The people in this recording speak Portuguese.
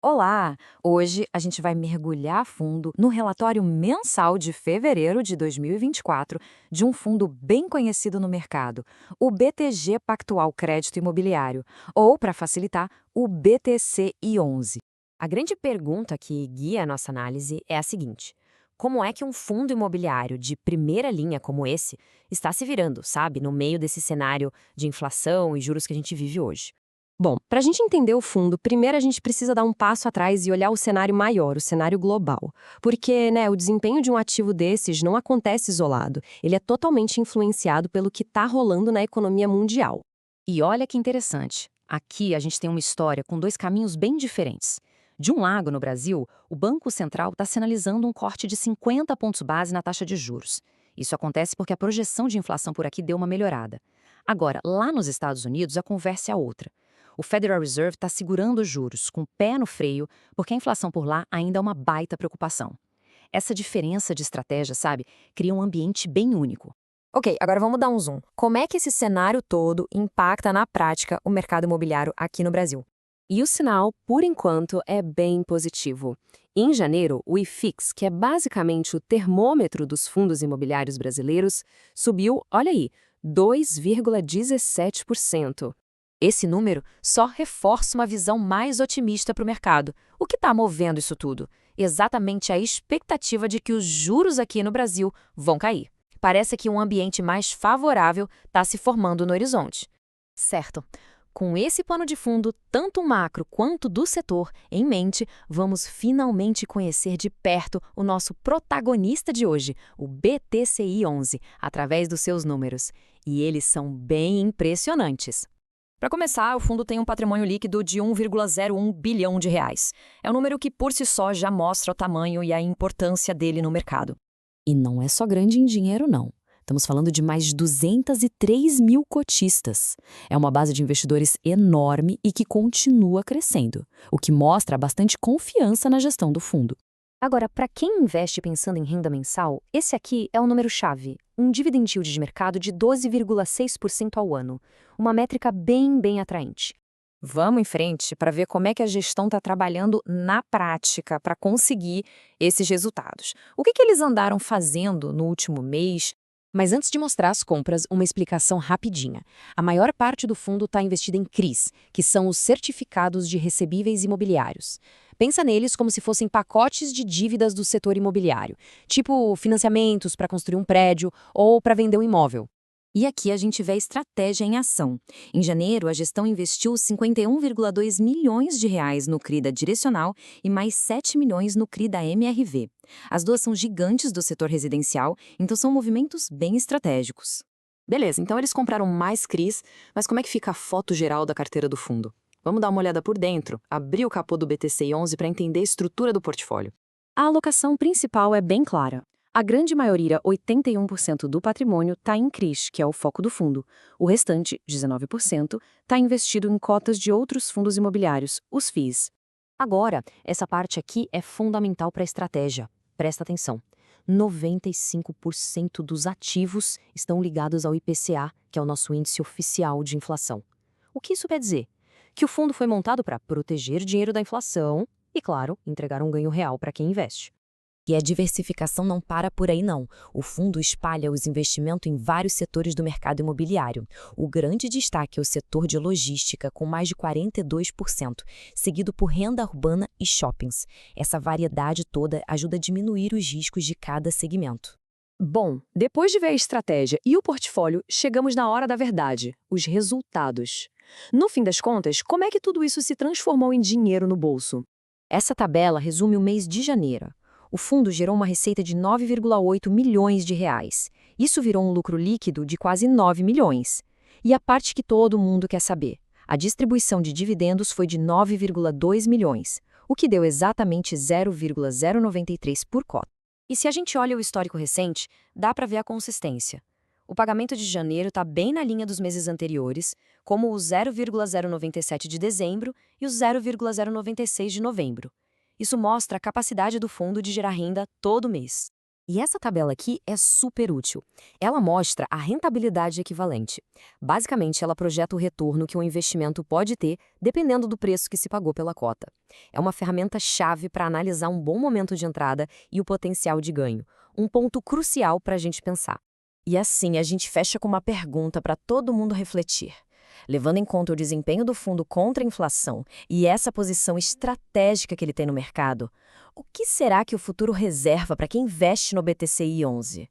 Olá! Hoje a gente vai mergulhar a fundo no relatório mensal de fevereiro de 2024 de um fundo bem conhecido no mercado, o BTG Pactual Crédito Imobiliário, ou, para facilitar, o BTCI11. A grande pergunta que guia a nossa análise é a seguinte: como é que um fundo imobiliário de primeira linha como esse está se virando, sabe, no meio desse cenário de inflação e juros que a gente vive hoje? Bom, para a gente entender o fundo, primeiro a gente precisa dar um passo atrás e olhar o cenário maior, o cenário global. Porque, o desempenho de um ativo desses não acontece isolado. Ele é totalmente influenciado pelo que está rolando na economia mundial. E olha que interessante. Aqui a gente tem uma história com dois caminhos bem diferentes. De um lado, no Brasil, o Banco Central está sinalizando um corte de 50 pontos base na taxa de juros. Isso acontece porque a projeção de inflação por aqui deu uma melhorada. Agora, lá nos Estados Unidos, a conversa é outra. O Federal Reserve está segurando os juros, com o pé no freio, porque a inflação por lá ainda é uma baita preocupação. Essa diferença de estratégia, sabe, cria um ambiente bem único. Ok, agora vamos dar um zoom. Como é que esse cenário todo impacta na prática o mercado imobiliário aqui no Brasil? E o sinal, por enquanto, é bem positivo. Em janeiro, o IFIX, que é basicamente o termômetro dos fundos imobiliários brasileiros, subiu, olha aí, 2,17%. Esse número só reforça uma visão mais otimista para o mercado. O que está movendo isso tudo? Exatamente a expectativa de que os juros aqui no Brasil vão cair. Parece que um ambiente mais favorável está se formando no horizonte. Certo. Com esse pano de fundo, tanto macro quanto do setor, em mente, vamos finalmente conhecer de perto o nosso protagonista de hoje, o BTCI11, através dos seus números. E eles são bem impressionantes. Para começar, o fundo tem um patrimônio líquido de 1,01 bilhão de reais. É um número que por si só já mostra o tamanho e a importância dele no mercado. E não é só grande em dinheiro, não. Estamos falando de mais de 203 mil cotistas. É uma base de investidores enorme e que continua crescendo, o que mostra bastante confiança na gestão do fundo. Agora, para quem investe pensando em renda mensal, esse aqui é o número-chave, um dividend yield de mercado de 12,6% ao ano, uma métrica bem atraente. Vamos em frente para ver como é que a gestão está trabalhando na prática para conseguir esses resultados. O que eles andaram fazendo no último mês? Mas antes de mostrar as compras, uma explicação rapidinha. A maior parte do fundo está investida em CRIs, que são os certificados de recebíveis imobiliários. Pensa neles como se fossem pacotes de dívidas do setor imobiliário, tipo financiamentos para construir um prédio ou para vender um imóvel. E aqui a gente vê a estratégia em ação. Em janeiro, a gestão investiu 51,2 milhões de reais no CRI da Direcional e mais 7 milhões no CRI da MRV. As duas são gigantes do setor residencial, então são movimentos bem estratégicos. Beleza, então eles compraram mais CRIs, mas como é que fica a foto geral da carteira do fundo? Vamos dar uma olhada por dentro, abrir o capô do BTCI11 para entender a estrutura do portfólio. A alocação principal é bem clara. A grande maioria, 81% do patrimônio, está em CRIs, que é o foco do fundo. O restante, 19%, está investido em cotas de outros fundos imobiliários, os FIIs. Agora, essa parte aqui é fundamental para a estratégia. Presta atenção. 95% dos ativos estão ligados ao IPCA, que é o nosso índice oficial de inflação. O que isso quer dizer? Que o fundo foi montado para proteger dinheiro da inflação e, claro, entregar um ganho real para quem investe. E a diversificação não para por aí, não. O fundo espalha os investimentos em vários setores do mercado imobiliário. O grande destaque é o setor de logística, com mais de 42%, seguido por renda urbana e shoppings. Essa variedade toda ajuda a diminuir os riscos de cada segmento. Bom, depois de ver a estratégia e o portfólio, chegamos na hora da verdade, os resultados. No fim das contas, como é que tudo isso se transformou em dinheiro no bolso? Essa tabela resume o mês de janeiro. O fundo gerou uma receita de 9,8 milhões de reais. Isso virou um lucro líquido de quase 9 milhões. E a parte que todo mundo quer saber. A distribuição de dividendos foi de 9,2 milhões, o que deu exatamente 0,093 por cota. E se a gente olha o histórico recente, dá para ver a consistência. O pagamento de janeiro está bem na linha dos meses anteriores, como o 0,097 de dezembro e o 0,096 de novembro. Isso mostra a capacidade do fundo de gerar renda todo mês. E essa tabela aqui é super útil. Ela mostra a rentabilidade equivalente. Basicamente, ela projeta o retorno que um investimento pode ter dependendo do preço que se pagou pela cota. É uma ferramenta-chave para analisar um bom momento de entrada e o potencial de ganho. Um ponto crucial para a gente pensar. E assim, a gente fecha com uma pergunta para todo mundo refletir. Levando em conta o desempenho do fundo contra a inflação e essa posição estratégica que ele tem no mercado, o que será que o futuro reserva para quem investe no BTCI 11?